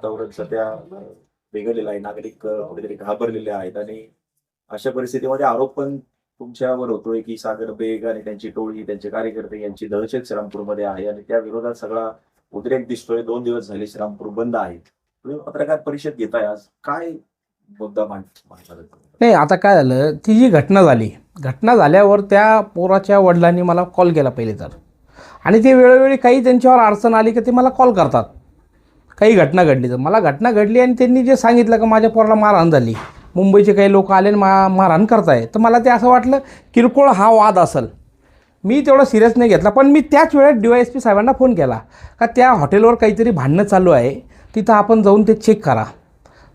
वातावरण सध्या बिघडलेलं आहे. नागरिक कुठेतरी घाबरलेले आहेत आणि अशा परिस्थितीमध्ये आरोप पण तुमच्यावर होतोय, की सागर बेग आणि त्यांची टोळी, त्यांचे कार्यकर्ते यांची दहशत श्रीरामपूरमध्ये आहे आणि त्या विरोधात सगळा उद्रेक दिसतोय. 2 दिवस झाले श्रीरामपूर बंद आहे. तुम्ही पत्रकार परिषद घेताय आज. काय मुद्दा मांडणार आहे? नाही, आता काय झालं, ती जी घटना झाली, घटना झाल्यावर त्या पोराच्या वडिलांनी मला कॉल केला पहिले तर. आणि ते वेळोवेळी काही त्यांच्यावर अडचण आली की ते मला कॉल करतात. काही घटना घडली तर मला घटना घडली आणि त्यांनी जे सांगितलं की माझ्या पोराला मारहाण झाली, मुंबईचे काही लोक आले आणि मारहाण करताय, तर मला ते असं वाटलं किरकोळ हा वाद असेल. मी तेवढं सिरियस नाही घेतला. पण मी त्याच वेळेत DYSP साहेबांना फोन केला का त्या हॉटेलवर काहीतरी भांडणं चालू आहे, तिथं आपण जाऊन ते चेक करा.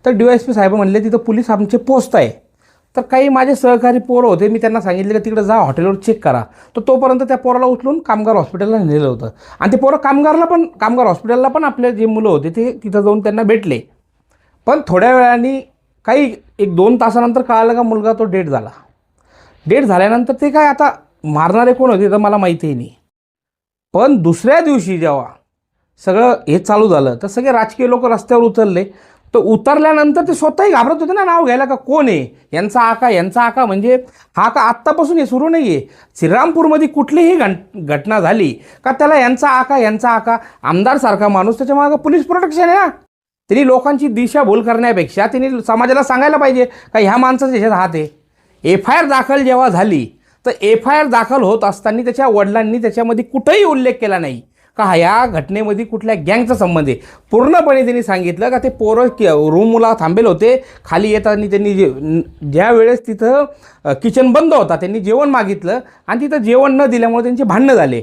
तर DYSP साहेब म्हणले तिथं पोलीस आमचे पोस्ट आहे. तर काही माझे सहकारी पोरं होते, मी त्यांना सांगितलं की तिकडे जा हॉटेलवर चेक करा. तर तोपर्यंत त्या पोराला उचलून कामगार हॉस्पिटलला नेलं होतं. आणि ते पोरं कामगार हॉस्पिटलला पण आपले जे मुलं होते ते तिथं जाऊन त्यांना भेटले. पण थोड्या वेळाने काही 1-2 तासानंतर कळालं का मुलगा तो डेड झाला. डेड झाल्यानंतर ते काय आता मारणारे कोण होते तर मला माहितीही नाही. पण दुसऱ्या दिवशी जेव्हा सगळं हे चालू झालं तर सगळे राजकीय लोक रस्त्यावर उतरले. तर उतरल्यानंतर ते स्वतःही घाबरत होते ना नाव घ्यायला का कोण आहे यांचा आका म्हणजे हा का आत्तापासून हे सुरू नाही आहे. श्रीरामपूरमध्ये कुठलीही घटना झाली का त्याला यांचा आका आमदारसारखा माणूस त्याच्या मागं पोलीस प्रोटेक्शन आहे ना. त्यांनी लोकांची दिशाभूल करण्यापेक्षा त्यांनी समाजाला सांगायला पाहिजे का ह्या माणसाचा ह्याच्यात हात आहे. FIR दाखल जेव्हा झाली तर FIR दाखल होत असताना त्याच्या वडिलांनी त्याच्यामध्ये कुठंही उल्लेख केला नाही का ह्या घटनेमध्ये कुठल्या गँगचा संबंध आहे. पूर्णपणे त्यांनी सांगितलं का ते पोरं रूमला थांबेल होते. खाली येताना त्यांनी ज्या वेळेस तिथं किचन बंद होता त्यांनी जेवण मागितलं आणि तिथं जेवण न दिल्यामुळे त्यांचे भांडणं झाले.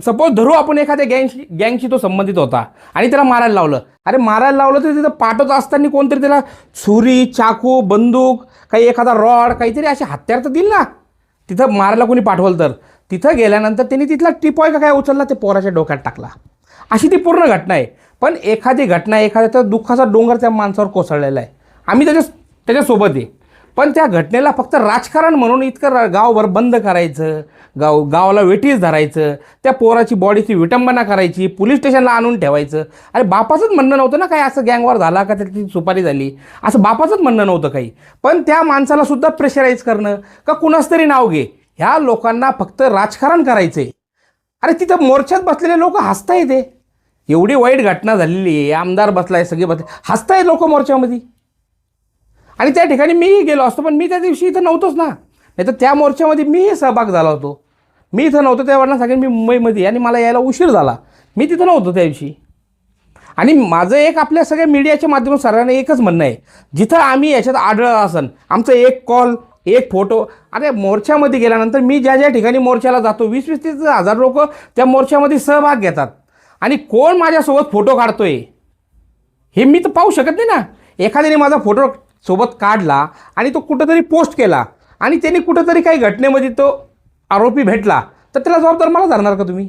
सपोज धरू आपण एखाद्या गँगशी तो संबंधित होता आणि त्याला मारायला लावलं. अरे मारायला लावलं तर तिथं पाठवत असताना कोणतरी त्याला छुरी, चाकू, बंदूक, काही एखादा रॉड, काहीतरी असे हत्यार तर दिल ना. तिथं मारायला कोणी पाठवलं तर तिथं गेल्यानंतर त्यांनी तिथला टिपॉय का काय उचलला ते पोराच्या डोक्यात टाकला. अशी ती पूर्ण घटना आहे. पण एखादी घटना एखाद्या दुःखाचा डोंगर त्या माणसावर कोसळलेला आहे. आम्ही त्याच्यासोबत आहे. पण त्या घटनेला फक्त राजकारण म्हणून इतकं गावभर बंद करायचं, गावाला वेठीस धरायचं, त्या पोराची बॉडीची विटंबना करायची, पोलीस स्टेशनला आणून ठेवायचं. अरे बापाचंच म्हणणं नव्हतं ना काय असं गँगवर झाला का त्याची सुपारी झाली असं बापाचंच म्हणणं नव्हतं काही. पण त्या माणसाला सुद्धा प्रेशराईज करणं का कुणाच तरी नाव घे, ह्या लोकांना फक्त राजकारण करायचं आहे. अरे तिथं मोर्चात बसलेले लोक हसताय. ते एवढी वाईट घटना झालेली आहे, आमदार बसलाय, सगळे बसले, हसताय लोक मोर्चामध्ये. आणि त्या ठिकाणी मीही गेलो असतो पण मी त्या दिवशी इथं नव्हतोच ना. नाही तर त्या मोर्चामध्ये मीही सहभाग झाला होतो. मी इथं नव्हतो त्या वडिलांना सांगेन मी मुंबईमध्ये आणि मला यायला उशीर झाला. मी तिथं नव्हतो त्या दिवशी. आणि माझं एक आपल्या सगळ्या मीडियाच्या माध्यमातून सर्वांना एकच म्हणणं आहे, जिथं आम्ही याच्यात आढळलं असन आमचं एक कॉल, एक फोटो. अरे मोर्चामध्ये गेल्यानंतर मी ज्या ठिकाणी मोर्चाला जातो 20-30 हजार लोक त्या मोर्चामध्ये सहभाग घेतात. आणि कोण माझ्यासोबत फोटो काढतोय हे मी तर पाहू शकत नाही ना. एखाद्याने माझा फोटो सोबत काढला आणि तो कुठंतरी पोस्ट केला आणि त्यांनी कुठंतरी काही घटनेमध्ये तो आरोपी भेटला तर त्याला जबाबदार मला धरणार का तुम्ही?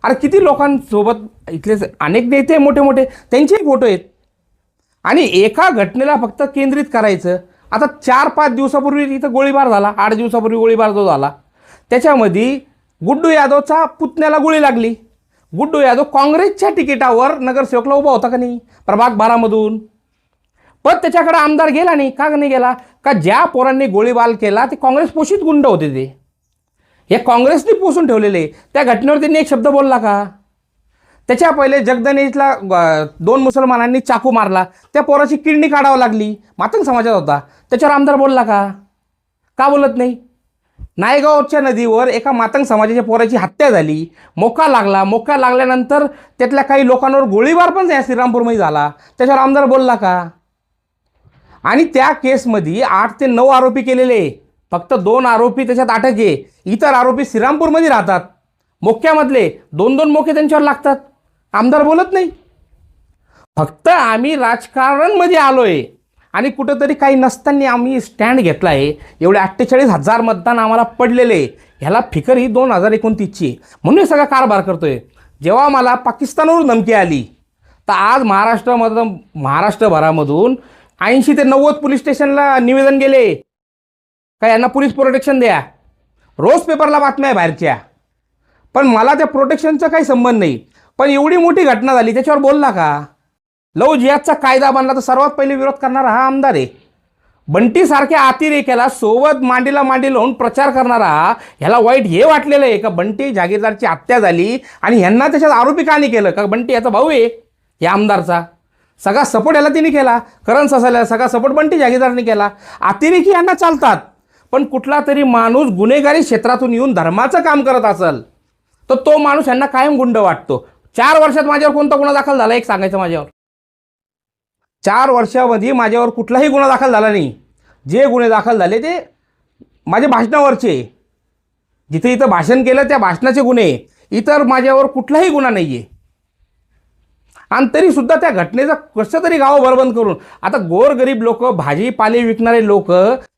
अरे किती लोकांसोबत इथले अनेक नेते मोठे त्यांचेही फोटो आहेत. आणि एका घटनेला फक्त केंद्रित करायचं. आता 4-5 दिवसापूर्वी इथं गोळीबार झाला, 8 दिवसापूर्वी गोळीबार जो झाला त्याच्यामध्ये गुड्डू यादवचा पुतण्याला गोळी लागली. गुड्डू यादव काँग्रेसच्या तिकिटावर नगरसेवकला उभा होता का नाही प्रभाग 12मधून. पण त्याच्याकडे आमदार गेला नाही. का नाही गेला? का ज्या पोरांनी गोळीबार केला ते काँग्रेस पोषित गुंड होते. ते हे काँग्रेसने पोसून ठेवलेले. त्या घटनेवर त्यांनी एक शब्द बोलला का? त्याच्या पहिले जगदनेशला 2 मुसलमानांनी चाकू मारला, त्या पोराची किडनी काढावं लागली, मातंग समाजात होता, त्याच्यावर आमदार बोलला का? का बोलत नाही? नायगावच्या नदीवर एका मातंग समाजाच्या पोराची हत्या झाली, मोका लागल्यानंतर त्यातल्या काही लोकांवर गोळीबार पण या श्रीरामपूरमध्ये झाला, त्याच्यावर आमदार बोलला का? आणि त्या केसमध्ये 8 ते 9 आरोपी केलेले, फक्त 2 आरोपी त्याच्यात अटक आहे. इतर आरोपी श्रीरामपूरमध्ये राहतात. मोक्यामधले 2-2 मोके त्यांच्यावर लागतात. आमदार बोलत नाही. फक्त आम्ही राजकारणमध्ये आलोय आणि कुठंतरी काही नसताना आम्ही स्टँड घेतला आहे. एवढे 48,000 मतदान आम्हाला पडलेले, ह्याला फिकर ही 2029ची, म्हणून हे सगळा कारभार करतोय. जेव्हा मला पाकिस्तानवरून धमकी आली तर आज महाराष्ट्रभरामधून 80 ते 90 पोलीस स्टेशनला निवेदन गेले का यांना पोलीस प्रोटेक्शन द्या. रोज पेपरला बातम्या आहे बाहेरच्या. पण मला त्या प्रोटेक्शनचा काही संबंध नाही. पण एवढी मोठी घटना झाली त्याच्यावर बोलला का? लव जिहादचा कायदा बनला तर सर्वात पहिले विरोध करणारा हा आमदार आहे. बंटीसारख्या अतिरेक्याला सोबत मांडीला मांडी लावून प्रचार करणारा ह्याला वाईट हे वाटलेलं आहे का बंटी जागीरदारची हत्या झाली आणि ह्यांना त्याच्यात आरोपी का नाही केलं? का बंटी याचा भाऊ आहे या आमदारचा, सगळा सपोर्ट याला तिने केला, करण ससायला सगळा सपोर्ट बंटी जागीरदारने केला. अतिरेकी यांना चालतात, पण कुठला तरी माणूस गुन्हेगारी क्षेत्रातून येऊन धर्माचं काम करत असेल तर तो माणूस यांना कायम गुंड वाटतो. 4 वर्षात माझ्यावर कोणता गुन्हा दाखल झाला एक सांगायचं? माझ्यावर 4 वर्षामध्ये माझ्यावर कुठलाही गुन्हा दाखल झाला नाही. जे गुन्हे दाखल झाले ते माझ्या भाषणावरचे, जिथे इथं भाषण केलं त्या भाषणाचे गुन्हे, इतर माझ्यावर कुठलाही गुन्हा नाही आहे. आणि तरीसुद्धा त्या घटनेचं कसं तरी गाव बरबंद करून, आता गोरगरीब लोक, भाजीपाले विकणारे लोक,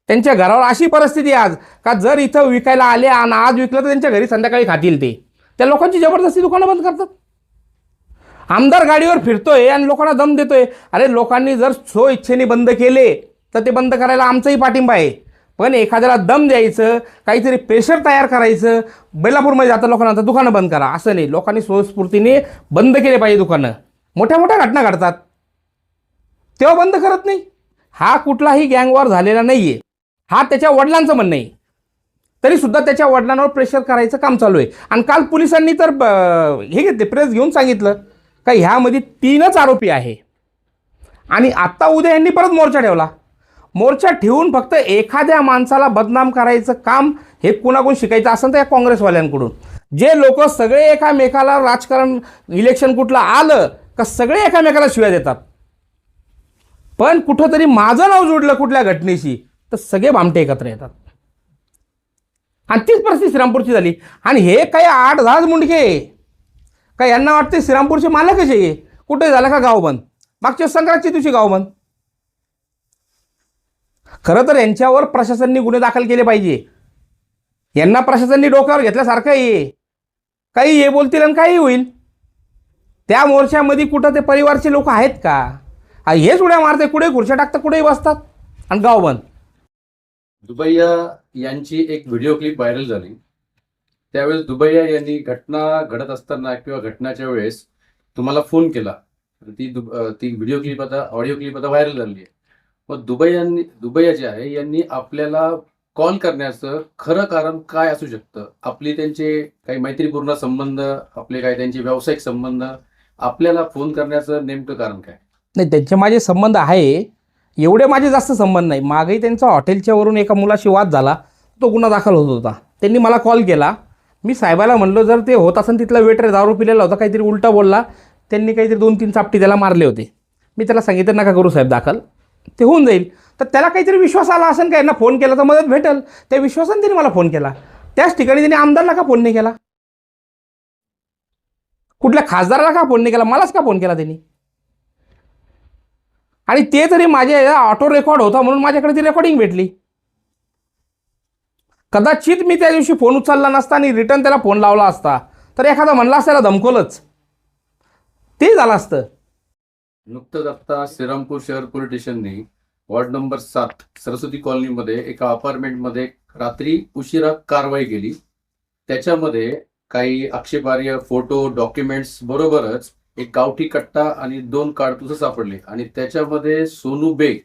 त्यांच्या घरावर अशी परिस्थिती आज का जर इथं विकायला आले आणि आज विकलं तर त्यांच्या घरी संध्याकाळी खातील ते. त्या लोकांची जबरदस्ती दुकानं बंद करतात. आमदार गाडीवर फिरतोय आणि लोकांना दम देतोय. अरे लोकांनी जर सो इच्छेने बंद केले तर ते बंद करायला आमचाही पाठिंबा आहे, पण एखाद्याला दम द्यायचं, काहीतरी प्रेशर तयार करायचं. बेलापूरमध्ये जाता लोकांना तर दुकानं बंद करा असं नाही, लोकांनी स्वस्फूर्तीने बंद केले पाहिजे दुकानं. मोठ्या मोठ्या घटना घडतात तेव्हा बंद करत नाही. हा कुठलाही गँगवॉर झालेला नाही आहे, हा त्याच्या वडिलांचं म्हणणं आहे. तरीसुद्धा त्याच्या वडिलांवर प्रेशर करायचं काम चालू आहे. आणि काल पोलिसांनी तर हे घेतले, प्रेस घेऊन सांगितलं का ह्यामध्ये 3च आरोपी आहे. आणि आत्ता उद्या यांनी परत मोर्चा ठेवला. मोर्चा ठेवून फक्त एखाद्या माणसाला बदनाम करायचं काम हे कुणाकडून शिकायचं असेल तर या काँग्रेसवाल्यांकडून. जे लोक सगळे एकामेकाला, राजकारण इलेक्शन कुठलं आलं का सगळे एकामेकाला शिव्या देतात, पण कुठंतरी माझं नाव जोडलं कुठल्या घटनेशी तर सगळे भामटे एकत्र येतात. आणि तीच परिस्थिती श्रीरामपूरची झाली. आणि हे काही 8-10 मुंडके का यांना वाटते श्रीरामपूरचे मालकच आहे. कुठे झालं का गाव बंद? मागच्या संक्रांतच्या दिवशी गाव बंद. खरं तर यांच्यावर प्रशासनाने गुन्हे दाखल केले पाहिजे. यांना प्रशासनाने डोक्यावर घेतल्यासारखं आहे, काही हे बोलतील आणि काही होईल. त्या मोर्चामध्ये कुठं ते परिवारचे लोक आहेत का? हेच उड्या मारते, कुठे खुर्च्या टाकतात, कुठेही बसतात आणि गाव बंद. दुबैया यांची एक व्हिडिओ क्लिप व्हायरल झाली. त्यावेळेस दुबैया यांनी घटना घडत असताना किंवा घटनाच्या वेळेस तुम्हाला फोन केला. ती व्हिडिओ क्लिप आता, ऑडिओ क्लिप आता व्हायरल झाली आहे. मग दुबैया जे आहे यांनी आपल्याला कॉल करण्याचं खरं कारण काय असू शकतं? आपली त्यांचे काही मैत्रीपूर्ण संबंध, आपले काही त्यांचे व्यावसायिक संबंध, आपल्याला फोन करण्याचं नेमकं कारण काय? नाही, त्यांचे माझे संबंध आहे, एवढे माझे जास्त संबंध नाही. मागेही त्यांचा हॉटेलच्या वरून एका मुलाशी वाद झाला, तो गुन्हा दाखल होत होता. त्यांनी मला कॉल केला. मी साहेबाला म्हणलो जर ते होत असेल, तिथला वेटर दारू पिलेला होता, काहीतरी उलटा बोलला, त्यांनी काहीतरी 2-3 चापटी त्याला मारले होते. मी त्याला सांगितलं नका करू साहेब दाखल, ते होऊन जाईल. तर त्याला काहीतरी विश्वास आला असेल का यांना फोन केला तर मदत भेटेल, त्या विश्वासाने त्यांनी मला फोन केला. त्याच ठिकाणी त्यांनी आमदारला का फोन नाही केला? कुठल्या खासदाराला का फोन नाही केला? मलाच का फोन केला त्यांनी? आणि ते तरी माझे ऑटो रेकॉर्ड होता म्हणून माझ्याकडे ती रेकॉर्डिंग भेटली. कदाचित मी त्या दिवशी फोन उचलला नसता आणि रिटर्न त्याला फोन लावला असता तर एखादा म्हणला असता त्याला धमकवलंच, ते झालं असतं. नुकतंच आता श्रीरामपूर शहर पोलीस स्टेशनने वॉर्ड नंबर 7 सरस्वती कॉलनीमध्ये एका अपार्टमेंटमध्ये रात्री उशिरा कारवाई केली. त्याच्यामध्ये काही आक्षेपार्ह फोटो, डॉक्युमेंट्स बरोबरच एक गावठी कट्टा आणि 2 काडतुसं सापडले. आणि त्याच्यामध्ये सोनू बेग,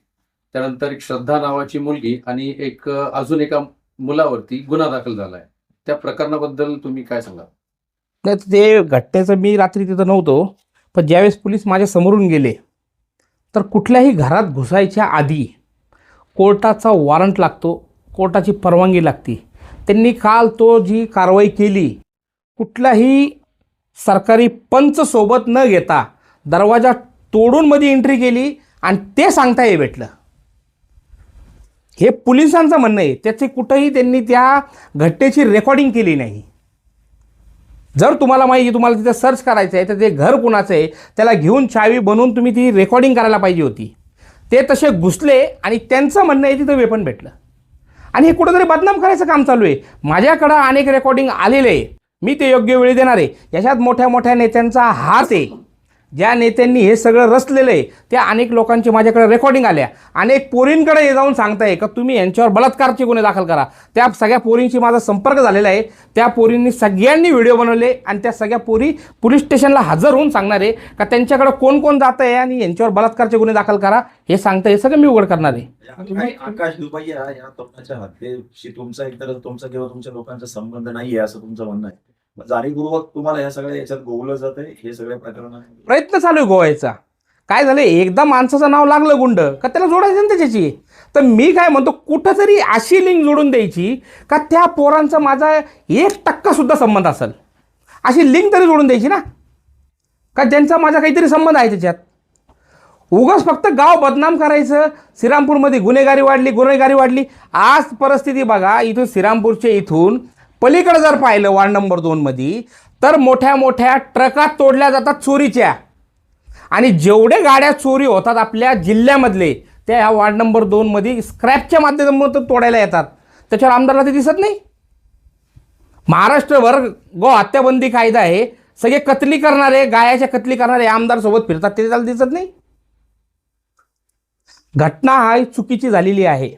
त्यानंतर एक श्रद्धा नावाची मुलगी आणि एक अजून एका मुलावरती गुन्हा दाखल झालाय. त्या प्रकरणाबद्दल तुम्ही काय सांगा? नाही, ते घटनेचं मी रात्री तिथं नव्हतो, पण ज्यावेळेस पोलीस माझ्या समोरून गेले तर कुठल्याही घरात घुसायच्या आधी कोर्टाचा वॉरंट लागतो, कोर्टाची परवानगी लागते. त्यांनी काल तो जी कारवाई केली, कुठलाही सरकारी पंच सोबत न घेता दरवाजा तोडून मध्ये एंट्री केली आणि ते सांगता हे भेटलं. हे पोलिसांचं म्हणणं आहे. त्याचे कुठंही त्यांनी त्या घटनेची रेकॉर्डिंग केली नाही. जर तुम्हाला माहिती, तुम्हाला तिथं सर्च करायचं आहे तर ते घर कुणाचं आहे त्याला घेऊन चावी बनवून तुम्ही ती रेकॉर्डिंग करायला पाहिजे होती. ते तसे घुसले आणि त्यांचं म्हणणं आहे तिथं वेपन भेटलं. आणि हे कुठंतरी बदनाम करायचं काम चालू आहे. माझ्याकडं अनेक रेकॉर्डिंग आलेले आहे, मी ते योग्य वेळी देणार आहे. याच्यात मोठ्या मोठ्या नेत्यांचा हात आहे. ज्या नेत्यांनी हे सगळं रचलेलं आहे त्या अनेक लोकांची माझ्याकडे रेकॉर्डिंग आल्या. अनेक पोरींकडे हे जाऊन सांगताय का तुम्ही यांच्यावर बलात्कारचे गुन्हे दाखल करा. त्या सगळ्या पोरींशी माझा संपर्क झालेला आहे. त्या पोरींनी सगळ्यांनी व्हिडिओ बनवले आणि त्या सगळ्या पोरी पोलीस स्टेशनला हजर होऊन सांगणार आहे का त्यांच्याकडे कोण कोण जात आहे आणि यांच्यावर बलात्कारचे गुन्हे दाखल करा हे सांगता. हे सगळं मी उघड करणार आहे. आकाश दुबैया या तरुणाच्या हत्येशी तुमचा एकतर तुमचा किंवा तुमच्या लोकांचा संबंध नाहीये असं तुमचं म्हणणं आहे. जाणीवपूर्वक तुम्हाला या सगळ्या याच्यात गोवलं जात आहे हे सगळ्या प्रकरण प्रयत्न चालू आहे गोवायचा. काय झालं एकदा माणसाचं नाव लागलं गुंड का त्याला जोडायचं ना त्याच्याशी. तर मी काय म्हणतो कुठंतरी अशी लिंक जोडून द्यायची का त्या पोरांचा माझा 1% सुद्धा संबंध असेल. अशी लिंक तरी जोडून द्यायची ना का ज्यांचा माझा काहीतरी संबंध आहे त्याच्यात. उगाच फक्त गाव बदनाम करायचं. श्रीरामपूरमध्ये गुन्हेगारी वाढली. आज परिस्थिती बघा इथून श्रीरामपूरच्या इथून पलीकडे जर पाहिलं वार्ड नंबर 2 मध्ये तर मोठ्या मोठ्या ट्रकात तोडल्या जातात चोरीच्या. आणि जेवढे गाड्या चोरी होतात आपल्या जिल्ह्यामधले त्या ह्या वार्ड नंबर 2 मध्ये स्क्रॅपच्या माध्यमातून तोडायला येतात. त्याच्यावर आमदारला ते दिसत नाही. महाराष्ट्रभर गो हत्याबंदी कायदा आहे. सगळे कत्ली करणारे गायाच्या कत्ली करणारे आमदार सोबत फिरतात ते त्याला दिसत नाही. घटना ही चुकीची झालेली आहे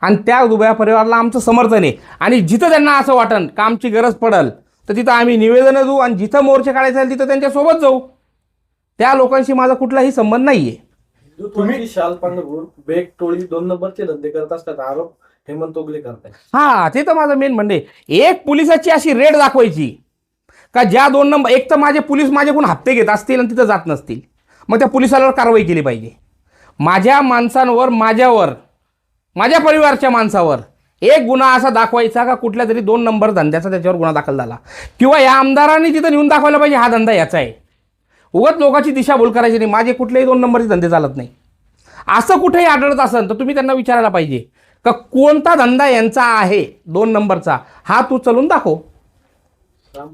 आणि त्या दुबया परिवाराला आमचं समर्थन आहे. आणि जिथं त्यांना असं वाटन का आमची गरज पडल तर तिथं आम्ही निवेदनं देऊ आणि जिथं मोर्चे काढायचे असेल तिथं त्यांच्यासोबत जाऊ. त्या लोकांशी माझा कुठलाही संबंध नाहीये. तुम्ही शाल पांघरून बेग टोळी 2 नंबरचे धंदे करत असतात आरोप हेमंत ओगले करताय. हां ते तर माझं मेन म्हणणे. एक पोलिसाची अशी रेड दाखवायची का ज्या 2 नंबर एक तर माझे पोलीस माझ्याकडून हप्ते घेत असतील आणि तिथं जात नसतील मग त्या पोलिसाला कारवाई केली पाहिजे. माझ्या माणसांवर माझ्या परिवारच्या माणसावर एक गुन्हा असा दाखवायचा का कुठल्या तरी 2 नंबर धंद्याचा त्याच्यावर गुन्हा दाखल झाला किंवा या आमदारांनी तिथं नेऊन दाखवायला पाहिजे हा धंदा याचा आहे. उगाच लोकांची दिशाभूल करायची नाही. माझे कुठलेही 2 नंबरचे धंदे चालत नाही. असं कुठेही आढळत असेल तर तुम्ही त्यांना विचारायला पाहिजे का कोणता धंदा यांचा आहे 2 नंबरचा हा तू चलून दाखव.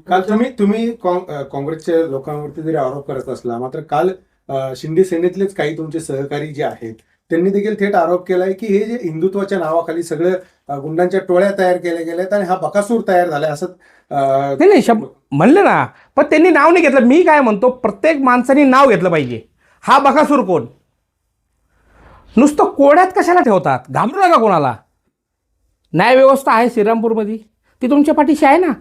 काल तुम्ही काँग्रेसच्या लोकांवरती जरी आरोप करत असला मात्र काल शिंदे सेनेतलेच काही तुमचे सहकारी जे आहेत त्यांनी देखील थेट आरोप केलाय की हे जे हिंदुत्वाच्या नावाखाली सगळं गुंडांच्या टोळ्या तयार केल्या गेल्यात आणि हा बकासूर तयार झालाय असं नाही शब्द म्हणलं ना. पण त्यांनी नाव नाही घेतलं. मी काय म्हणतो प्रत्येक माणसाने नाव घेतलं पाहिजे. हा बकासूर कोण. नुसतं कोड्यात कशाला ठेवतात. घाबरू नका कोणाला. न्यायव्यवस्था आहे श्रीरामपूरमध्ये ती तुमच्या पाठीशी आहे ना.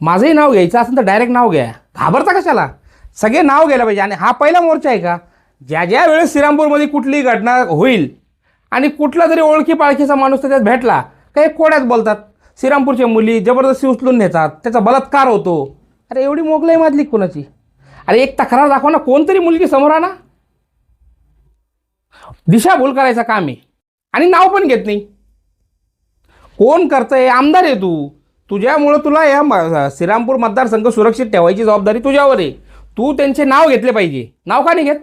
माझंही नाव घ्यायचं असेल तर डायरेक्ट नाव घ्या. घाबरता कशाला. सगळे नाव घ्यायला पाहिजे. आणि हा पहिला मोर्चा आहे का ज्या वेळेस श्रीरामपूरमध्ये कुठलीही घटना होईल आणि कुठला तरी ओळखी पाळखीचा माणूस त्याच्यात भेटला काही कोड्यात बोलतात. श्रीरामपूरच्या मुली जबरदस्ती उचलून नेतात त्याचा बलात्कार होतो. अरे एवढी मोगलाई माजली कोणाची. अरे एक तक्रार दाखवा ना. कोणतरी मुलगी समोर आणा. दिशाभूल करायचं काम आहे आणि नाव पण घेत नाही. कोण करतंय. आमदार आहे तू. तुझ्यामुळं तुला या श्रीरामपूर मतदारसंघ सुरक्षित ठेवायची जबाबदारी तुझ्यावर आहे. तू त्यांचे नाव घेतले पाहिजे. नाव का नाही घेत.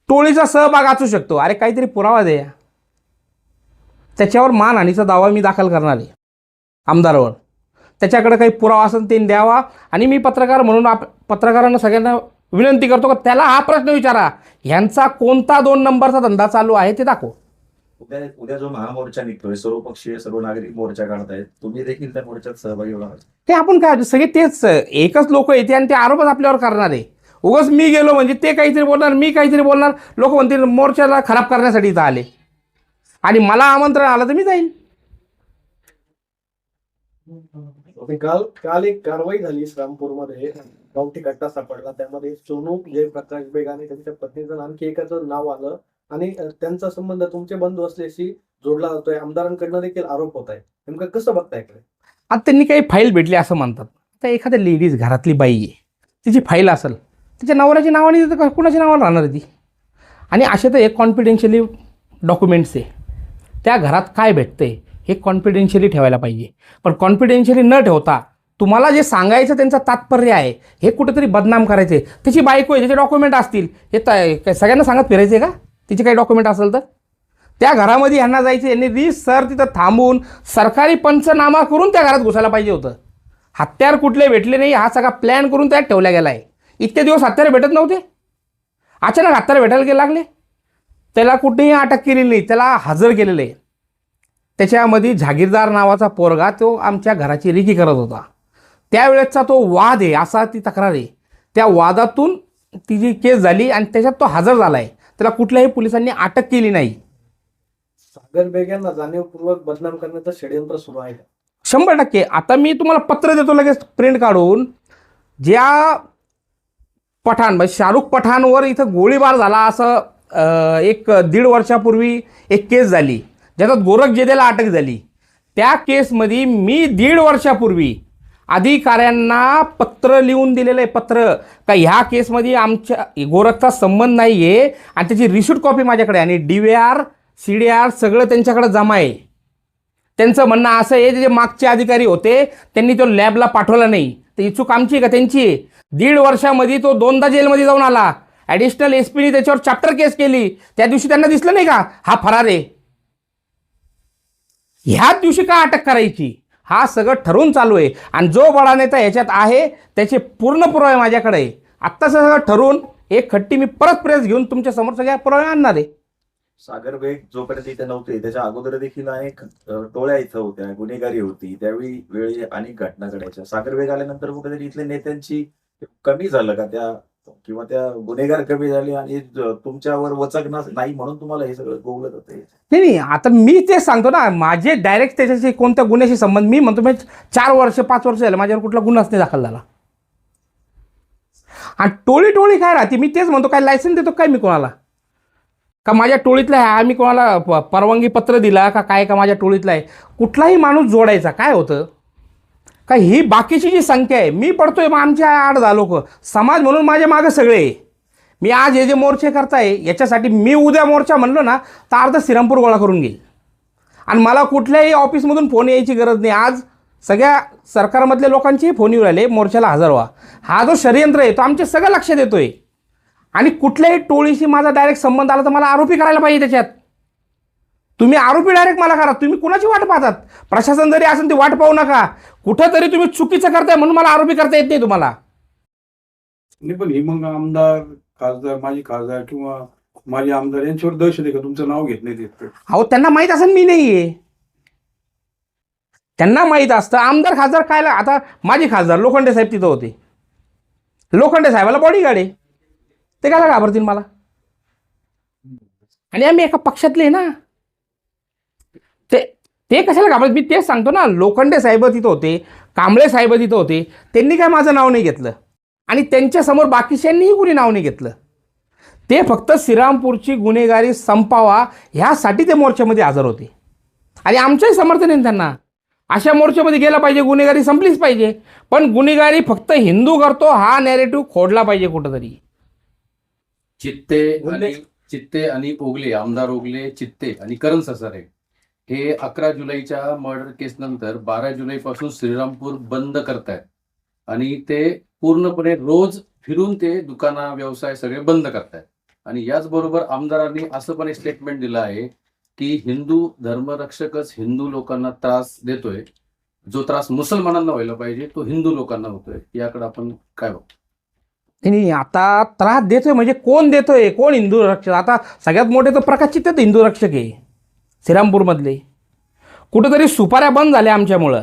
टोळीचा सहभाग असू शकतो. अरे काहीतरी पुरावा द्या. त्याच्यावर मानहानीचा दावा मी दाखल करणार आहे आमदारावर. त्याच्याकडे काही पुरावा असेल ते द्यावा. आणि मी पत्रकार म्हणून पत्रकारांना सगळ्यांना विनंती करतो की त्याला हा प्रश्न विचारा ह्यांचा कोणता 2 नंबरचा धंदा चालू आहे ते दाखव. उद्या जो महामोर्चा निघतोय सर्वपक्षीय सर्व नागरिक मोर्चा काढतायत तुम्ही देखील त्या मोर्चात सहभागी होणार. ते आपण काय सगळे तेच एकच लोक येते आणि ते आरोपच आपल्यावर करणार आहे. उगाच मी गेलो म्हणजे ते काहीतरी बोलणार मी काहीतरी बोलणार. लोक म्हणतील मोर्चाला खराब करण्यासाठी इथं आले आणि मला आमंत्रण आलं तर मी जाईन. काल एक कारवाई झाली श्रीरामपूरमध्ये गावठी घटना सापडला. त्यामध्ये सोनू जयप्रकाश बेग आणि त्यांच्या पत्नीचं आणखी एकाचं नाव आलं आणि त्यांचा संबंध तुमचे बंधू असल्याशी जोडला जातोय. आमदारांकडनं देखील आरोप होत आहे. नेमकं कसं बघताय इकडे. आता त्यांनी काही फाईल भेटली असं म्हणतात. आता एखाद्या लेडीज घरातली बाई आहे तिची फाईल असेल तिच्या नवऱ्याच्या नावाने तर कुणाच्या नावाला राहणार ती. आणि असे तर एक कॉन्फिडेन्शियली डॉक्युमेंट्स आहे. त्या घरात काय भेटतंय हे कॉन्फिडेन्शियली ठेवायला पाहिजे. पण कॉन्फिडेन्शियली न ठेवता तुम्हाला जे सांगायचं त्यांचं तात्पर्य आहे हे कुठेतरी बदनाम करायचे. त्याची बायको आहे त्याचे डॉक्युमेंट असतील हे काय सगळ्यांना सांगत फिरायचे का. तिचे काही डॉक्युमेंट असेल तर त्या घरामध्ये यांना जायचं. यांनी सर तिथं थांबून सरकारी पंचनामा करून त्या घरात घुसायला पाहिजे होतं. हत्यार कुठले भेटले नाही हा सगळा प्लॅन करून त्यात ठेवला गेला आहे. इतके दिवस हत्यारे भेटत नव्हते. अचानक हत्यारे भेटायला गेले लागले. त्याला कुठेही अटक केलेली नाही. त्याला हजर केलेलं आहे. त्याच्यामध्ये जहागीरदार नावाचा पोरगा तो आमच्या घराची रिकी करत होता. त्यावेळेसचा तो वाद आहे असा ती तक्रार आहे. त्या वादातून ती जी केस झाली आणि त्याच्यात तो हजर झाला आहे. त्याला कुठल्याही पोलिसांनी अटक केली नाही. सागर बेग यांना जाणीवपूर्वक बदनाम करण्याचं षडयंत्र सुरू आहे का? 100%. आता मी तुम्हाला पत्र देतो लगेच प्रिंट काढून. ज्या पठाण म्हणजे शाहरुख पठाणवर इथं गोळीबार झाला असं 1-1.5 वर्षापूर्वी एक केस झाली ज्याच्यात गोरख जेदेला अटक झाली. त्या केसमध्ये मी 1.5 वर्षापूर्वी अधिकाऱ्यांना पत्र लिहून दिलेलं आहे. पत्र का ह्या केसमध्ये आमच्या गोरखचा संबंध नाही आहे आणि त्याची रिसिट कॉपी माझ्याकडे आहे आणि DVR CDR सगळं त्यांच्याकडे जमा आहे. त्यांचं म्हणणं असं आहे जे मागचे अधिकारी होते त्यांनी तो लॅबला पाठवला नाही. तर ही चूक आमची का त्यांची आहे? 1.5 वर्षामध्ये तो 2दा जेलमध्ये जाऊन आला. ॲडिशनल SPनी त्याच्यावर चॅप्टर केस केली. त्या दिवशी त्यांना दिसलं नाही का हा फरार आहे. ह्याच दिवशी का अटक करायची हा सगळं ठरवून चालू आहे. आणि जो बडा नेता ह्याच्यात आहे त्याचे पूर्ण पुरावे माझ्याकडे आहे. आत्ताच सगळं ठरवून एक खट्टी मी परत प्रेस घेऊन तुमच्या समोर सगळ्या पुरावे आणणार आहे. सागर बेग जोपर्यंत इथे नव्हते त्याच्या अगोदर देखील अनेक टोळ्या इथं होत्या, गुन्हेगारी होती. त्यावेळी वेळी अनेक घटना घडायच्या. सागर बेग आल्यानंतर कुठेतरी इथल्या नेत्यांची कमी झालं का त्या किंवा त्या गुन्हेगार कमी झाले आणि तुमच्यावर वचक नाही म्हणून तुम्हाला हे सगळं गोवलं जातं? नाही, आता मी तेच सांगतो ना, माझे डायरेक्ट त्याच्याशी कोणत्या गुन्ह्याशी संबंध. मी म्हणतो मी 4 वर्ष 5 वर्ष झालं माझ्यावर कुठला गुन्हाच नाही दाखल झाला. आणि टोळी काय राहते मी तेच म्हणतो. काय लायसन्स देतो काय मी कोणाला? का माझ्या टोळीतला आहे आम्ही कोणाला परवानगी पत्र दिला का काय? का माझ्या टोळीतला आहे कुठलाही माणूस जोडायचा काय होतं का? ही बाकीची जी संख्या आहे मी पडतोय मग आमच्या 8-10 लोक समाज म्हणून माझ्या मागं सगळे. मी आज हे जे मोर्चे करताय याच्यासाठी मी उद्या मोर्चा म्हणलो ना तर अर्धा श्रीरामपूर गोळा करून घेईल. आणि मला कुठल्याही ऑफिसमधून फोन यायची गरज नाही. आज सगळ्या सरकारमधल्या लोकांचेही फोन येऊ राहिले मोर्चाला हजर व्हा. हा जो षडयंत्र आहे तो आमच्या सगळं लक्षात येतोय. आणि कुठल्याही टोळीशी माझा डायरेक्ट संबंध आला तर मला आरोपी करायला पाहिजे त्याच्यात. तुम्ही आरोपी डायरेक्ट मला करा. तुम्ही कुणाची वाट पाहतात? प्रशासन जरी असेल ती वाट पाहू नका. कुठंतरी तुम्ही चुकीचं करताय म्हणून मला आरोपी करता येत नाही तुम्हाला. नाही पण हे मग आमदार खासदार माझे खासदार किंवा माझे आमदार यांच्यावर दहशत आहे का? तुमचं नाव घेत नाही ते. अहो त्यांना माहीत असेल मी नाही आहे. त्यांना माहीत असतं. आमदार खासदार काय आता माझे खासदार लोखंडे साहेब तिथं होते. लोखंडे साहेबाला बॉडीगार्ड आहे. ते काय घाबरतील मला? आणि आम्ही एका पक्षातले ना. ते कशाला घाबरत? मी तेच सांगतो ना. लोखंडे साहेब तिथं होते, कांबळे साहेब तिथं होते. त्यांनी काय माझं नाव नाही घेतलं आणि त्यांच्यासमोर बाकीच्यांनीही कुणी नाव नाही घेतलं. ते फक्त श्रीरामपूरची गुन्हेगारी संपावा ह्यासाठी ते मोर्चामध्ये हजर होते. आणि आमचंही समर्थन आहे त्यांना. अशा मोर्चामध्ये गेला पाहिजे, गुन्हेगारी संपलीच पाहिजे. पण गुन्हेगारी फक्त हिंदू करतो हा नॅरेटिव्ह खोडला पाहिजे कुठंतरी. चित्ते आणि ओगले, आमदार ओगले, चित्ते आणि करण ससारे हे 11 जुलैच्या मर्डर केस नंतर 12 जुलैपासून श्रीरामपूर बंद करतायत. आणि ते पूर्णपणे रोज फिरून ते दुकाना व्यवसाय सगळे बंद करतायत. आणि याचबरोबर आमदारांनी असं पण एक स्टेटमेंट दिलं आहे की हिंदू धर्मरक्षकच हिंदू लोकांना त्रास देतोय. जो त्रास मुसलमानांना व्हायला पाहिजे तो हिंदू लोकांना होतोय. याकडे आपण काय बघतो? नाही, आता त्रास देतोय म्हणजे कोण देतोय? कोण हिंदू रक्षक? आता सगळ्यात मोठे तर प्रकाश चित्ते हिंदू रक्षक आहे श्रीरामपूरमधले. कुठंतरी सुपाऱ्या बंद झाल्या आमच्यामुळं.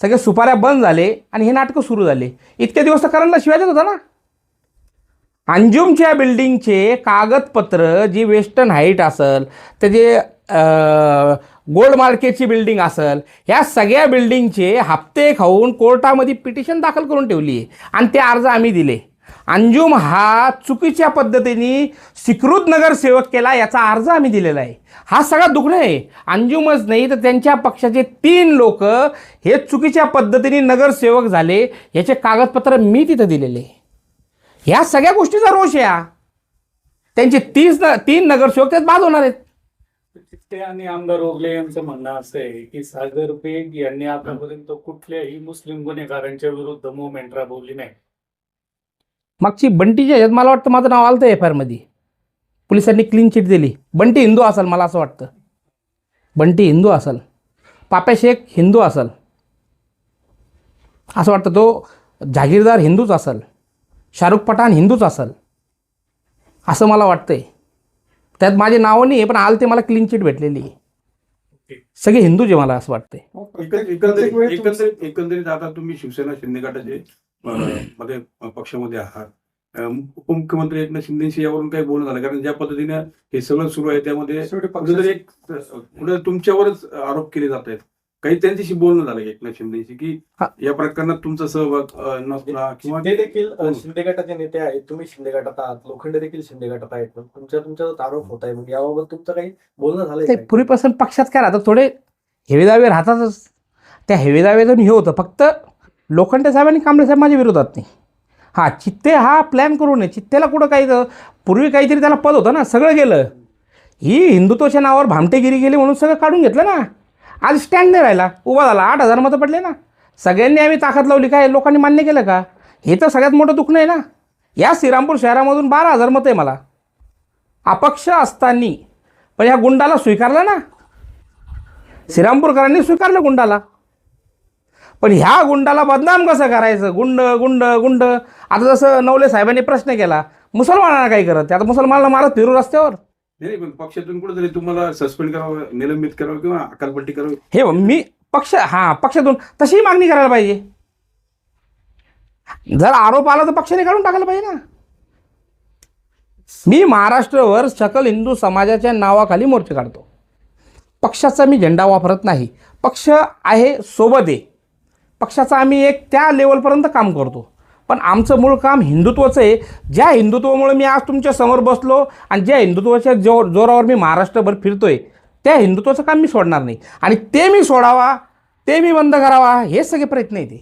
सगळे सुपाऱ्या बंद झाले आणि हे नाटकं सुरू झाले. इतके दिवस तर करणला शिवाय देत होता ना. अंजुमच्या बिल्डिंगचे कागदपत्र जी वेस्टर्न हाईट असेल तर जे गोल्ड मार्केटची बिल्डिंग असेल ह्या सगळ्या बिल्डिंगचे हप्ते खाऊन कोर्टामध्ये पिटिशन दाखल करून ठेवली आहे. आणि ते अर्ज आम्ही दिले. अंजुम हा चुकीच्या पद्धतीने स्वीकृत नगरसेवक केला याचा अर्ज आम्ही दिलेला आहे. हा सगळा दुग्ध आहे. अंजुमच नाही तर त्यांच्या पक्षाचे 3 लोक हे चुकीच्या पद्धतीने नगरसेवक झाले याचे कागदपत्र मी तिथं दिलेले. ह्या सगळ्या गोष्टीचा रोष आहे. त्यांचे 3 नगरसेवक त्यात बाद होणार आहेत. चित्ते आणि आमदार ओगले यांचं म्हणणं असं आहे की सागर बेग यांनी आतापर्यंत कुठल्याही मुस्लिम गुन्हेगारांच्या विरुद्ध मुवमेंट राबवली नाही. मागची बंटीच्या ह्याच्यात मला वाटतं माझं नाव आलं FIR मध्ये. पोलिसांनी क्लीन चिट दिली. बंटी हिंदू असेल मला असं वाटतं. बंटी हिंदू असेल, पाप्या शेख हिंदू असेल असं वाटतं. तो जागीरदार हिंदूच असेल, शाहरुख पठाण हिंदूच असेल असं मला वाटतंय. त्यात माझे नाव नाही आहे पण आलं ते मला क्लीन चिट भेटलेली आहे. सगळे हिंदूच आहे मला असं वाटतंय. एकंदरीत आता तुम्ही शिवसेना शिंदे गटाचे मध्ये पक्षामध्ये आहात. उपमुख्यमंत्री एकनाथ शिंदेशी यावरून काही बोलणं झालं? कारण ज्या पद्धतीने हे सगळं सुरू आहे त्यामध्ये कुठेतरी कुठे तुमच्यावरच आरोप केले जात आहेत. काही त्यांच्याशी बोलणं झालं एकनाथ शिंदेशी की या प्रकरणात तुमचा सहभाग नसला किंवा ते देखील शिंदे गटाचे नेते आहेत, तुम्ही शिंदे गटात आहात, लोखंडे देखील शिंदे गटात आहेत, तुमच्यावर आरोप होत आहे, मग याबाबत तुमचं काही बोलणं झालंय ते का? पूर्वीपासून पक्षात काय राहतात, थोडे हेवेदावे राहतातच. त्या हेवेदावेतून हे होतं. फक्त लोखंडे साहेब आणि कांबळे साहेब माझ्या विरोधात नाही. हा चित्ते हा प्लॅन करू नये. चित्तेला कुठं काही पूर्वी काहीतरी त्याला पद होतं ना, सगळं गेलं. ही हिंदुत्वाच्या नावावर भामटेगिरी गेली म्हणून सगळं काढून घेतलं ना. आज स्टँड नाही राहिला, उभा झाला. 8,000 मतं पडले ना. सगळ्यांनी आम्ही ताकद लावली, काय लोकांनी मान्य केलं का? हे तर सगळ्यात मोठं दुखणं आहे ना. या श्रीरामपूर शहरामधून 12,000 मतं आहे मला, अपक्ष असताना. पण ह्या गुंडाला स्वीकारलं ना, श्रीरामपूरकरांनी स्वीकारलं गुंडाला. पण ह्या गुंडाला बदनाम कसं करायचं? गुंड गुंड गुंड. आता जसं नवले साहेबांनी प्रश्न केला, मुसलमानांना काही करत, आता मुसलमानाला मारत फिरू रस्त्यावर. नाही, पण पक्षातून कुठेतरी तुम्हाला सस्पेंड करावं, निलंबित करावं किंवा अकालपट्टी करावी हे मी पक्षातून तशी मागणी करायला पाहिजे. जर आरोप आला तर पक्षाने काढून टाकायला पाहिजे ना. मी महाराष्ट्रभर सकल हिंदू समाजाच्या नावाखाली मोर्चे काढतो. पक्षाचा मी झेंडा वापरत नाही. पक्ष आहे, सोबत आहे. पक्षाचा आम्ही एक त्या लेवलपर्यंत काम करतो. पण आमचं मूळ काम हिंदुत्वाचं आहे. ज्या हिंदुत्वामुळे मी आज तुमच्या समोर बसलो आणि ज्या हिंदुत्वाच्या जोरावर मी महाराष्ट्रभर फिरतोय, त्या हिंदुत्वाचं काम मी सोडणार नाही. आणि ते मी सोडावा, ते मी बंद करावा, हे सगळे प्रयत्न आहेत.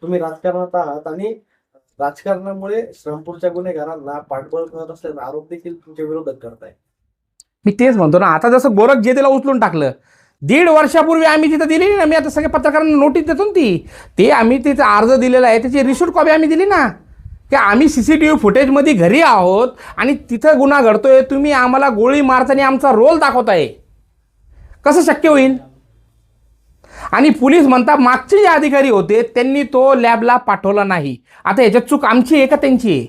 तुम्ही राजकारणात आहात आणि राजकारणामुळे श्रीरामपूरच्या गुन्हेगारांना पाठबळ करत असल्याचा आरोप देखील तुमच्या विरोधात करताय. मी तेच म्हणतो ना. आता जसं गोरख जेतेला उचलून टाकलं, 1.5 वर्षापूर्वी आम्ही तिथं दिली ना. मी आता सगळ्या पत्रकारांना नोटीस देतो ना. ते आम्ही तिथं अर्ज दिलेला आहे, त्याची रिसिप्ट कॉपी आम्ही दिली ना, की आम्ही CCTV फुटेजमध्ये घरी आहोत आणि तिथं गुन्हा घडतोय. तुम्ही आम्हाला गोळी मारताना आमचा रोल दाखवताय, कसं शक्य होईल? आणि पोलीस म्हणतात मागचे जे अधिकारी होते त्यांनी तो लॅबला पाठवला नाही. आता याच्यात चूक आमची आहे का त्यांची आहे?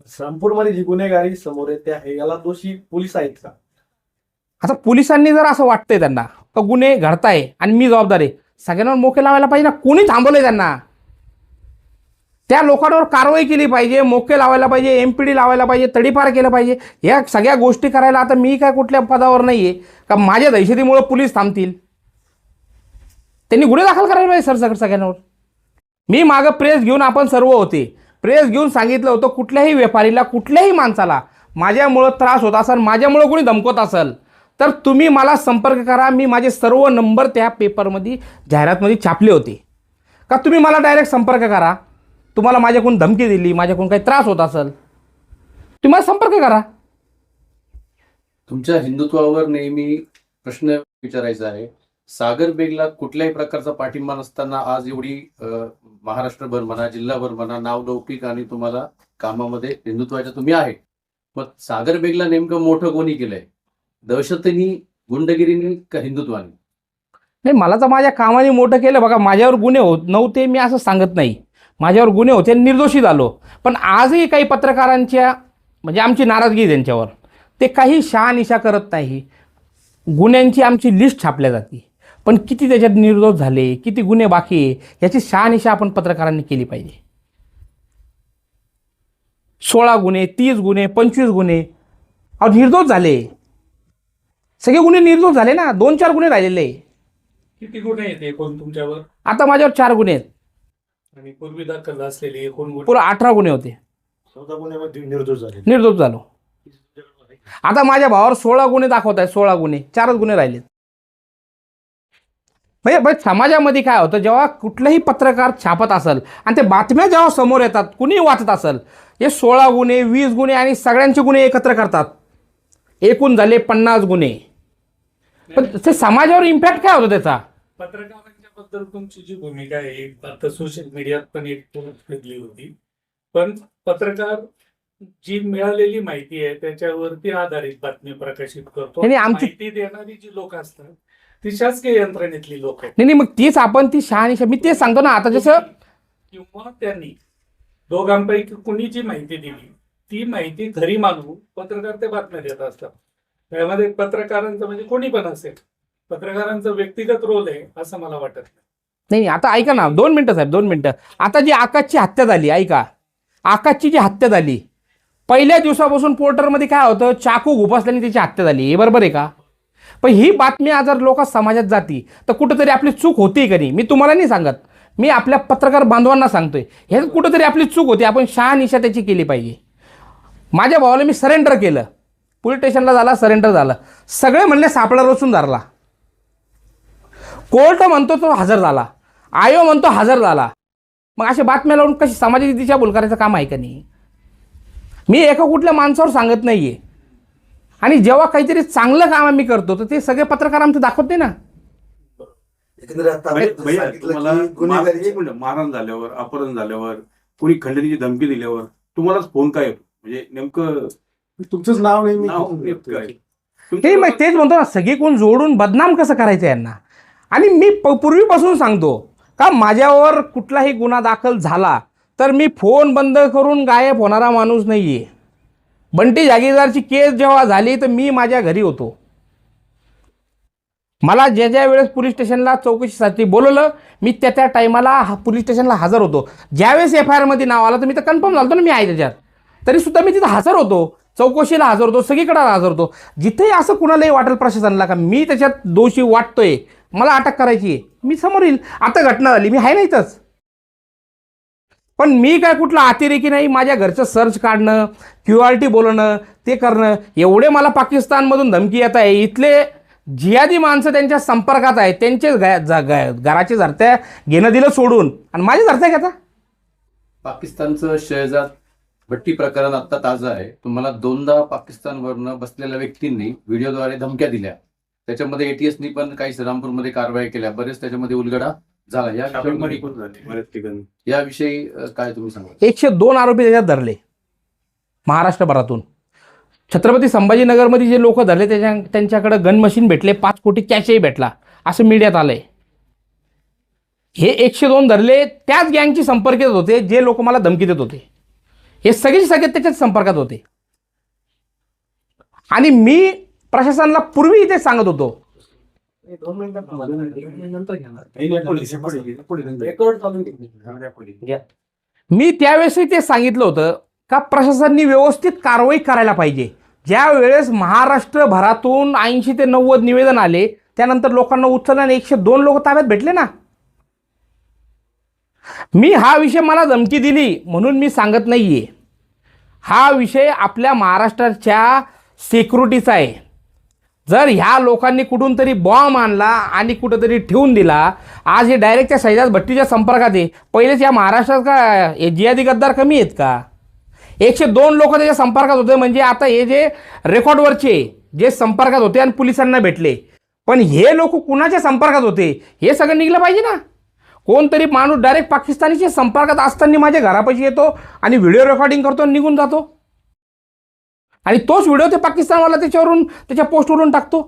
श्रीरामपूरमध्ये जी गुन्हेगारी समोर येते आहे, याला दोषी पोलीस आहेत का? आता पोलिसांनी जर असं वाटतंय त्यांना का गुन्हे घडताय आणि मी जबाबदार आहे, सगळ्यांवर मोके लावायला पाहिजे ना. कोणी थांबवलंय त्यांना? त्या लोकांवर कारवाई केली पाहिजे, मोके लावायला पाहिजे, MPD लावायला पाहिजे, तडीपार केलं पाहिजे. या सगळ्या गोष्टी करायला आता मी काय कुठल्या पदावर नाही आहे का माझ्या दहशतीमुळे पोलीस थांबतील? त्यांनी गुन्हे दाखल करायला पाहिजे सरसकट सगळ्यांवर. मी मागं प्रेस घेऊन आपण सर्व होते, प्रेस घेऊन सांगितलं होतं कुठल्याही व्यापारीला, कुठल्याही माणसाला माझ्यामुळं त्रास होत असेल, माझ्यामुळं कोणी धमकवत असेल तर तुम्ही मला संपर्क करा. मी माझे सर्व नंबर त्या पेपरमध्ये जाहिरातमध्ये छापले होते. का तुम्ही मला डायरेक्ट संपर्क करा. तुम्हाला माझ्याकडून धमकी दिली, माझ्याकडून काही त्रास होत असेल, तुम्ही मला संपर्क करा. तुमच्या हिंदुत्वावर नेहमी प्रश्न विचारायचा आहे. सागर बेगला कुठल्याही प्रकारचा पाठिंबा नसताना आज एवढी महाराष्ट्रभर म्हणा, जिल्हाभर म्हणा, नावलौकिक आणि तुम्हाला कामामध्ये हिंदुत्वाच्या तुम्ही आहे. पण सागर बेगला नेमकं मोठं कोणी केलंय? दहशतीने, गुंडगिरीने का हिंदुत्वाने? नाही, मला तर माझ्या कामाने मोठं केलं. बघा, माझ्यावर गुन्हे नव्हते मी असं सांगत नाही. माझ्यावर गुन्हे होते, निर्दोषी झालो. पण आजही काही पत्रकारांच्या म्हणजे आमची नाराजगी आहे त्यांच्यावर. ते काही शहानिशा करत नाही. गुन्ह्यांची आमची लिस्ट छापल्या जाते, पण किती त्याच्यात निर्दोष झाले, किती गुन्हे बाकी आहे, याची शहानिशा आपण पत्रकारांनी केली पाहिजे. 16 गुन्हे, 30 गुन्हे, 25 गुन्हे, अहो निर्दोष झाले. सगळे गुन्हे निर्दोष झाले ना. 2-4 गुन्हे राहिलेले. किती गुन्हे आहेत एकूण तुमच्यावर? आता माझ्यावर 4 गुन्हे आहेत आणि पूर्वी दाखल असलेले एकूण गुन्हे? पुरा 18 गुन्हे होते. 14 गुन्ह्यामध्ये निर्दोष झाले. निर्दोष झालो. आता माझ्या भावावर 16 गुन्हे दाखवत आहे. 16 गुन्हे, 4च गुन्हे राहिलेत. म्हणजे समाजामध्ये काय होतं, जेव्हा कुठलाही पत्रकार छापत असेल आणि ते बातम्या जेव्हा समोर येतात, कुणी वाचत असेल, हे 16 गुन्हे, 20 गुन्हे आणि सगळ्यांचे गुन्हे एकत्र करतात, एकूण झाले 50 गुन्हे. पण ते समाजावर इम्पॅक्ट काय होतो त्याचा? पत्रकारांच्या बद्दल तुमची जी भूमिका आहे, आता सोशल मीडियात पण एक पोस्ट फिरली होती. पण पत्रकार जी मिळालेली माहिती आहे त्याच्यावरती आधारित बातमी प्रकाशित करतो. नाही, आमची माहिती देणारी जी लोक असतात ती शासकीय यंत्रणेतली लोक आहेत. नाही, मग तीच आपण ती शहानिशा, मी तेच सांगतो ना. आता जसं किंवा त्यांनी दोघांपैकी कुणी जी माहिती दिली ती माहिती खरी मानून पत्रकार ते बातम्या देत असतात. त्यामध्ये पत्रकारांचं म्हणजे कोणी पण असेल, पत्रकारांचा व्यक्तिगत रोल आहे असं मला वाटत नाही. नाही आता ऐका ना, 2 मिनिटं साहेब, 2 मिनिटं. आता जी आकाशची हत्या झाली, ऐका, आकाशची जी हत्या झाली, पहिल्या दिवसापासून पोर्टरमध्ये काय होतं, चाकू घुपसल्याने त्याची हत्या झाली, हे बरोबर आहे का? पण ही बातमी जर लोक समाजात जाती तर कुठंतरी आपली चूक होती का नाही? मी तुम्हाला नाही सांगत, मी आपल्या पत्रकार बांधवांना सांगतोय, हे कुठंतरी आपली चूक होती, आपण शहानिशा त्याची केली पाहिजे. माझ्या भावाला मी सरेंडर केलं, पोलीस स्टेशनला झाला, सरेंडर झालं, सगळे म्हणले सापळा रचून धरला, कोर्ट म्हणतो तो हजर झाला, आयो म्हणतो हजर झाला. मग अशा बातम्या लावून कशी समाजाची दिशाभूल करायचं काम आहे का नाही? मी एका कुठल्या माणसावर सांगत नाहीये. आणि जेव्हा काहीतरी चांगलं काम आम्ही करतो तर ते सगळे पत्रकार आमचं दाखवत नाही ना. एकंदरीत आता आपण भैया, सांगितलं तुम्हाला की गुन्हेगारी एक मिनिट, मारहाण झाल्यावर, अपहरण झाल्यावर, कोणी खंडणीची धमकी दिल्यावर तुम्हालाच फोन काय येतो? म्हणजे नेमकं तुमचंच नाव नाही मी नाव नेमकं काय? ते मग तेच म्हणतो ना, सगळे कोण जोडून बदनाम कसं करायचं यांना. आणि मी पूर्वीपासून सांगतो का माझ्यावर कुठलाही गुन्हा दाखल झाला तर मी फोन बंद करून गायब होणारा माणूस नाहीये. बंटी जागीरदारची केस जेव्हा झाली तर मी माझ्या घरी होतो. मला ज्या वेळेस पोलीस स्टेशनला चौकशीसाठी बोलवलं, मी त्या टायमाला पोलीस स्टेशनला हजर होतो. ज्यावेळेस FIR मध्ये नाव आलं तर मी तर कन्फर्म झालो ना मी आहे त्याच्यात, तरी सुद्धा मी तिथं हजर होतो, चौकशीला हजर होतो, सगळीकडे हजर होतो. जिथेही असं कुणालाही वाटेल प्रशासनाला का मी त्याच्यात दोषी वाटतोय, मला अटक करायची आहे, मी समोर येईल. आता घटना झाली, मी आहे ना इथंच. पण मी काय कुठला अतिरेकी नाही. माझ्या घरचं सर्च काढणं, QRT बोलणं, ते करणं, एवढे मला पाकिस्तानमधून धमकी येत आहे. इथले जिहादी माणसं त्यांच्या संपर्कात आहेत, त्यांचे घराचे झरत्या घेणं दिलं सोडून, आणि माझे झरत्या घेता. पाकिस्तानचं शहजाद भट्टी प्रकरण आता ताजं आहे. तुम्हाला 2दा पाकिस्तानवरनं बसलेल्या व्यक्तींनी व्हिडिओद्वारे धमक्या दिल्या. त्याच्यामध्ये ATSनी पण काही श्रीरामपूरमध्ये कारवाई केल्या, बरेच त्याच्यामध्ये उलगडा झाला. शाबीमारी पण झाली बऱ्याच ठिकाणी. याविषयी काय तुम्ही सांगा? 102 आरोपी त्याच्यात धरले महाराष्ट्रभरातून. छत्रपती संभाजीनगरमध्ये जे लोक धरले त्यांच्याकडे गन मशीन भेटले, 5 कोटी कॅशही भेटला, असं मीडियात आलंय. हे 102 धरले त्याच गँगची संपर्कात होते जे लोक मला धमकी देत होते. हे सगळे त्याच्याच संपर्कात होते. आणि मी प्रशासनाला पूर्वी इथे सांगत होतो, 2 मिनिटांनंतर घेणार. पुढे रेकॉर्ड चालू आहे. मी त्यावेळेसही ते सांगितलं होतं का प्रशासनाने व्यवस्थित कारवाई करायला पाहिजे. ज्या वेळेस महाराष्ट्रभरातून 80 ते 90 निवेदन आले, त्यानंतर लोकांना उचलल्याने 102 लोक ताब्यात भेटले ना. मी हा विषय मला धमकी दिली म्हणून मी सांगत नाहीये. हा विषय आपल्या महाराष्ट्राच्या सिक्युरिटीचा आहे. जर ह्या लोकांनी कुठून तरी बॉम्ब आणला आणि कुठंतरी ठेवून दिला, आज हे डायरेक्ट त्या सैजाद भट्टीच्या संपर्कात आहे. पहिलेच या महाराष्ट्रात का हे जिहादी गद्दार कमी आहेत का? 102 लोक त्याच्या संपर्कात होते. म्हणजे आता हे जे रेकॉर्डवरचे जे संपर्कात होते आणि पोलिसांना भेटले, पण हे लोक कुणाच्या संपर्कात होते हे सगळं निघलं पाहिजे ना. कोणतरी माणूस डायरेक्ट पाकिस्तानीच्या संपर्कात असताना माझ्या घरापाशी येतो आणि व्हिडिओ रेकॉर्डिंग करतो आणि निघून जातो, आणि तोच व्हिडिओ ते पाकिस्तानवाला त्याच्यावरून त्याच्या पोस्टवरून टाकतो.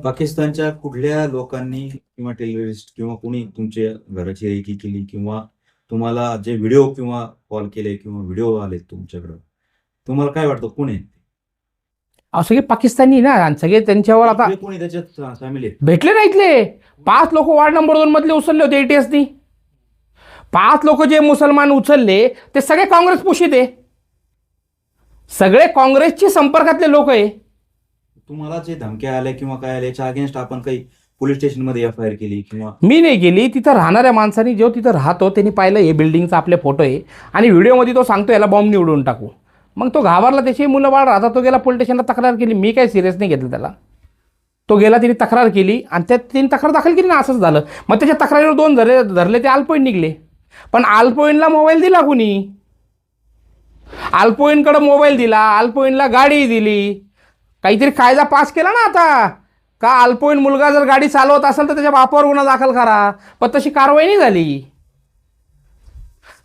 पाकिस्तानच्या कुठल्या लोकांनी किंवा टेररिस्ट किंवा कोणी तुमच्या घराची रेकी केली किंवा तुम्हाला जे व्हिडिओ किंवा कॉल केले किंवा व्हिडिओ आले तुमच्याकडं, तुम्हाला काय वाटतं कोण आहे? सगळे पाकिस्तानी ना, आणि सगळे त्यांच्यावर आता कोणी त्याच्यात सामील आहे? भेटले ना. इथले 5 लोक वार्ड नंबर 2 मधले उचलले होते ATSनी. 5 लोक जे मुसलमान उचलले ते सगळे काँग्रेस पोषित आहे, सगळे काँग्रेसच्या संपर्कातले लोक आहे. तुम्हाला जे धमक्या आल्या किंवा काय आल्या याच्या अगेन्स्ट आपण काही पोलीस स्टेशनमध्ये FIR केली किंवा? मी नाही गेली. तिथं राहणाऱ्या माणसांनी, जो तिथं राहतो त्यांनी पाहिलं हे बिल्डिंगचा आपले फोटो आहे आणि व्हिडिओमध्ये तो सांगतो याला बॉम्ब निवडून टाकू. मग तो घाबरला, त्याची मुलं बाळ राहतात, तो गेला पोलीस स्टेशनला तक्रार केली. मी काही सिरियस नाही घेतलं त्याला. तो गेला, तिने तक्रार केली आणि त्यात तिने तक्रार दाखल केली ना, असंच झालं. मग त्याच्या तक्रारीवर 2 धरले, ते अल्पवयीन निघले. पण अल्पवयीनला मोबाईल दिला कुणी? अल्पवयीनकडे मोबाईल दिला, अल्पवयीनला गाडी दिली. काहीतरी कायदा पास केला ना आता का अल्पवयीन मुलगा जर गाडी चालवत असेल तर त्याच्या बापावर गुन्हा दाखल करा. पण तशी कारवाई नाही झाली,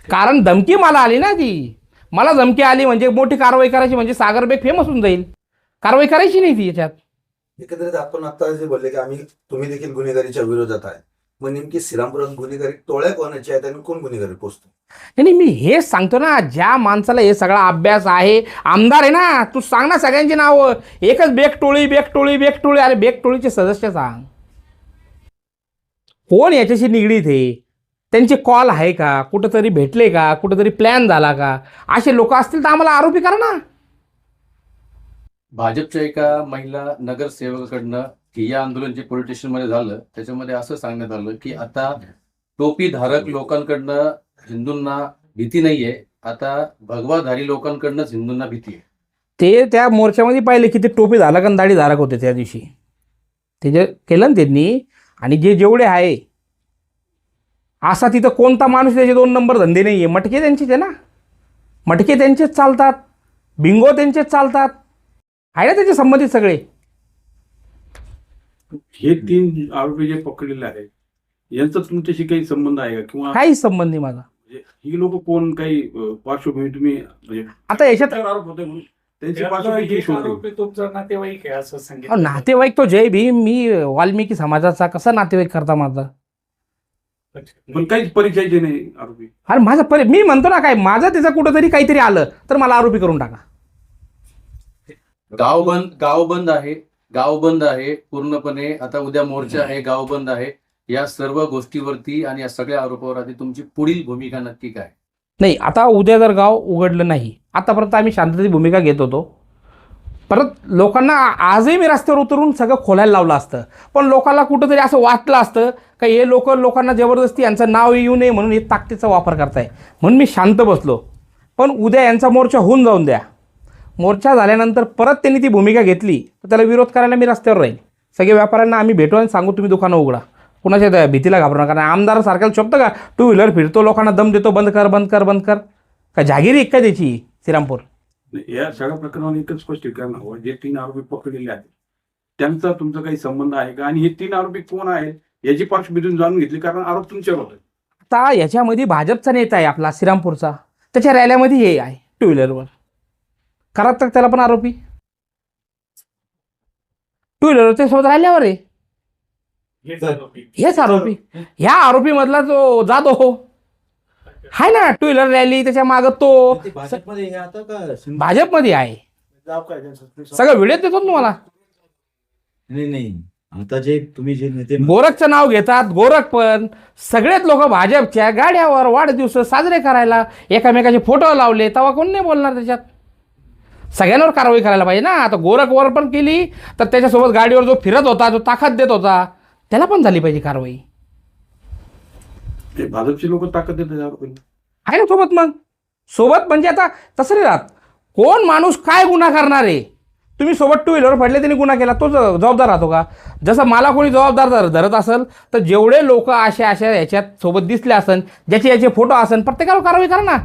कारण धमकी मला आली ना. ती मला धमकी आली म्हणजे मोठी कारवाई करायची, म्हणजे सागरबेग फेमस होऊन जाईल. कारवाई करायची नाही ती याच्यात. एकंदरीत आपण आता जे बोलले की तुम्ही देखील गुन्हेगारीच्या विरोधात आहे, मग नेमकी श्रीरामपुरात गुन्हेगारी टोळ्या कोणाच्या आहेत आणि कोण गुन्हेगारी पोचतो? नाही मी हेच सांगतो ना, ज्या माणसाला हे सगळा अभ्यास आहे, आमदार आहे ना, तू सांग ना सगळ्यांची नावं. एकच बेकटोळी बेकटोळी बेकटोळी, अरे बेकटोळीचे सदस्य सांग, कोण याच्याशी निगडीत आहे, त्यांचे कॉल आहे का, कुठंतरी भेटले का, कुठंतरी प्लॅन झाला का? असे लोक असतील तर आम्हाला आरोपी करा ना. भाजपच्या एका महिला नगरसेवकाकडनं ठिय्या आंदोलन जे पोलीस स्टेशनमध्ये झालं त्याच्यामध्ये असं सांगण्यात आलं की आता टोपीधारक लोकांकडनं हिंदूंना भीती नाहीये, आता भगवाधारी लोकांकडनंच हिंदूंना भीती आहे. ते त्या मोर्चामध्ये पाहिले की ते टोपी धारक आणि दाढी धारक होते त्या दिवशी. ते जे केलं ना त्यांनी, आणि जेवढे आहे असा तिथं कोणता माणूस त्याचे 2 नंबर धंदे नाही आहे. मटके त्यांचेच आहे ना, मटके त्यांचेच चालतात, बिंगो त्यांचेच चालतात, आहे ना त्याचे संबंधित सगळे. हे 3 आरोपी जे पकडलेले आहेत यांचा तुमच्याशी काही संबंध आहे का? किंवा काहीच संबंध नाही माझा. ही लोक कोण, काही पार्श्वभूमी तुम्ही म्हणजे आता याच्यात आरोप होते म्हणून त्यांची त्यातला पार्श्वभूमी एक शोधली. आरोपी तुमचा नातेवाईक आहे असं अहो, सांगितलं. नातेवाईक तो जय भीम, मी वाल्मिकी समाजाचा, कसा नातेवाईक करता माझा? पण काहीच परिचयाचे नाही आरोपी. अरे माझा मी म्हणतो ना, काय माझं त्याचं कुठंतरी काहीतरी आलं तर मला आरोपी करून टाका. गाव बंद आहे पूर्णपणे. आता उद्या मोर्चा आहे, गाव बंद आहे. या सर्व गोष्टीवरती आणि या सगळ्या आरोपावर आधी तुमची पुढील भूमिका नक्की काय? नाही, आता उद्या जर गाव उघडलं नाही, आतापर्यंत आम्ही शांततेची भूमिका घेत होतो. परत लोकांना आजही मी रस्त्यावर उतरून सगळं खोलायला लावलं असतं, पण लोकांना कुठंतरी असं वाटलं असतं का हे लोकांना जबरदस्ती यांचं नाव येऊ नये म्हणून हे ताकदीचा वापर करताय, म्हणून मी शांत बसलो. पण उद्या यांचा मोर्चा होऊन जाऊन द्या. मोर्चा झाल्यानंतर परत त्यांनी ती भूमिका घेतली तर त्याला विरोध करायला मी रस्त्यावर राहील. सगळे व्यापाऱ्यांना आम्ही भेटू आणि सांगू तुम्ही दुकानं उघडा, कुणाच्या त्या भीतीला घाबरू नका. आमदार सारख्याला शोभतं का 2 व्हीलर फिरतो, लोकांना दम देतो, बंद कर बंद कर बंद कर, का जागिरी एक काय त्याची श्रीरामपूर? या सगळ्या प्रकरणावर एकच स्पष्टीकरण हवं. जे 3 आरोपी पकडलेले आहेत त्यांचा तुमचा काही संबंध आहे का? आणि हे 3 आरोपी कोण आहेत याची पार्श्वभूमी जाणून घेतली, कारण आरोप तुमच्यावर होते. आता याच्यामध्ये भाजपचा नेता आहे आपला श्रीरामपूरचा, त्याच्या रॅल्यामध्ये हे आहे 2 व्हीलरवर, करा तर त्याला पण आरोपी. 2 व्हीलरवर ते सोबत राहिल्यावर आहे हेच आरोपी. हेच आरोपी. ह्या आरोपी मधला जो जाधव हो आहे ना, 2 व्हीलर रॅली, त्याच्या मागं तो ते भाजपमध्ये हे आता का भाजपमध्ये आहे. नाव काय त्यांचं? सगळं व्हिडिओ देतो ना तुम्हाला. नाही आता जे तुम्ही जे नेते गोरखचं नाव घेतात, गोरख पण सगळेच लोक भाजपच्या गाड्यावर वाढदिवस साजरे करायला एकामेकाचे फोटो लावले, तेव्हा कोण नाही बोलणार त्याच्यात? सगळ्यांवर कारवाई करायला पाहिजे ना. आता गोरखवर पण केली तर त्याच्यासोबत गाडीवर जो फिरत होता, जो ताकद देत होता, त्याला पण झाली पाहिजे कारवाई. ते भाजपचे लोक ताकद देतात आरोपी. आहे ना सोबत. मग सोबत म्हणजे आता तसं नाही राहत, कोण माणूस काय गुन्हा करणार आहे. तुम्ही सोबत 2 व्हीलर पडले, त्यांनी गुन्हा केला, तो जबाबदार राहतो का? जसं मला कोणी जबाबदार धरत असेल तर जेवढे लोक अशा याच्यात सोबत दिसले असेल, ज्याचे याचे फोटो असेल, प्रत्येकावर कारवाई करा ना.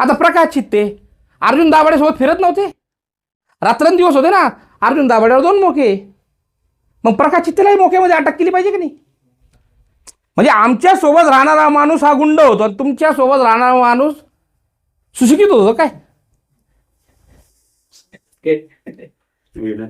आता प्रकाश चित्ते अर्जुन दाभाडे सोबत फिरत नव्हते, रात्रंदिवस होते ना. अर्जुन दाभाडेवर 2 मोके, मग प्रकाश चित्तेलाही मोक्यामध्ये अटक केली पाहिजे की नाही? म्हणजे आमच्या सोबत राहणारा माणूस हा गुंड होतो आणि तुमच्या सोबत राहणारा माणूस सुशिक्षित होतो काय? वेगळं.